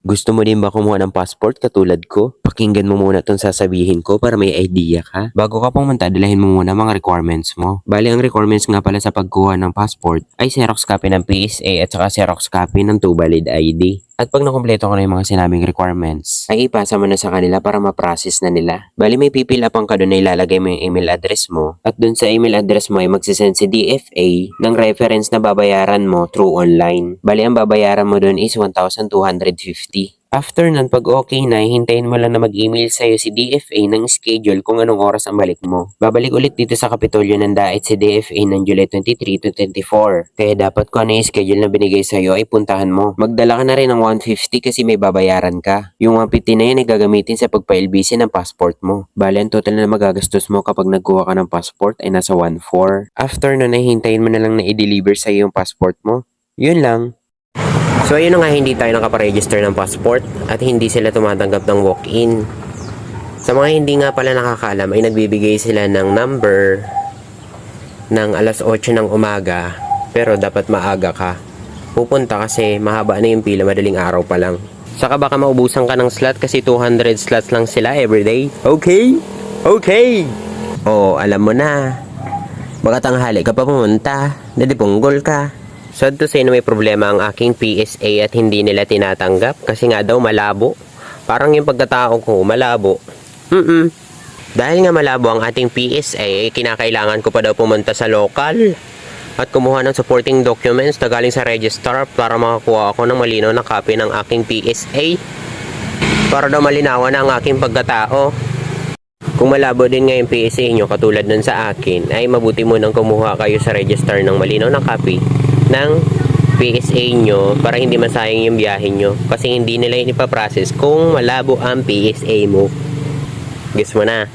Gusto mo din ba kumuha ng passport katulad ko? Pakinggan mo muna itong sasabihin ko para may idea ka. Bago ka pumunta, dalahin mo muna mga requirements mo. Bali, ang requirements nga pala sa pagkuha ng passport ay Xerox copy ng PSA at saka Xerox copy ng 2 valid ID. At pag nakumpleto ko na yung mga sinabing requirements, ay ipasa mo na sa kanila para ma-process na nila. Bali, may pipil upang ka doon na ilalagay mo yung email address mo. At doon sa email address mo ay magsisend si DFA ng reference na babayaran mo through online. Bali, ang babayaran mo doon is 1,250. After nun, pag okay na, hintayin mo lang na mag-email sa'yo si DFA ng schedule kung anong oras ang balik mo. Babalik ulit dito sa Kapitolyo ng Dait si DFA ng July 23 to 24. Kaya dapat kung ano yung schedule na binigay sa'yo ay puntahan mo. Magdala ka na rin ng 150 kasi may babayaran ka. Yung 150 na yun ay gagamitin sa pagpa-LBC ng passport mo. Bale, ang total na magagastos mo kapag nagkuha ka ng passport ay nasa 1,400. After nun, ay hintayin mo na lang na i-deliver sa'yo yung passport mo. Yun lang. So ayun na nga, hindi tayo nakaparegister ng passport at hindi sila tumatanggap ng walk-in. Sa mga hindi nga pala nakakaalam ay nagbibigay sila ng number ng alas 8 ng umaga pero dapat maaga ka. Pupunta kasi mahaba na yung pila, madaling araw pa lang. Saka baka maubusan ka ng slot kasi 200 slots lang sila everyday. Okay? Okay! Oo, alam mo na. Baka tanghali ka pa pumunta, nadipunggol ka. Sad to say na may problema ang aking PSA at hindi nila tinatanggap kasi nga daw malabo. Parang yung pagkatao ko malabo. Dahil nga malabo ang ating PSA, kinakailangan ko pa daw pumunta sa local at kumuha ng supporting documents na galing sa registrar para makakuha ako ng malinaw na copy ng aking PSA. Para daw malinawan ang aking pagkatao. Kung malabo din nga yung PSA nyo katulad nun sa akin, ay mabuti mo nang kumuha kayo sa registrar ng malinaw na copy ng PSA nyo para hindi masayang yung biyahe nyo kasi hindi nila yun ipaprocess kung malabo ang PSA mo. Guess mo na?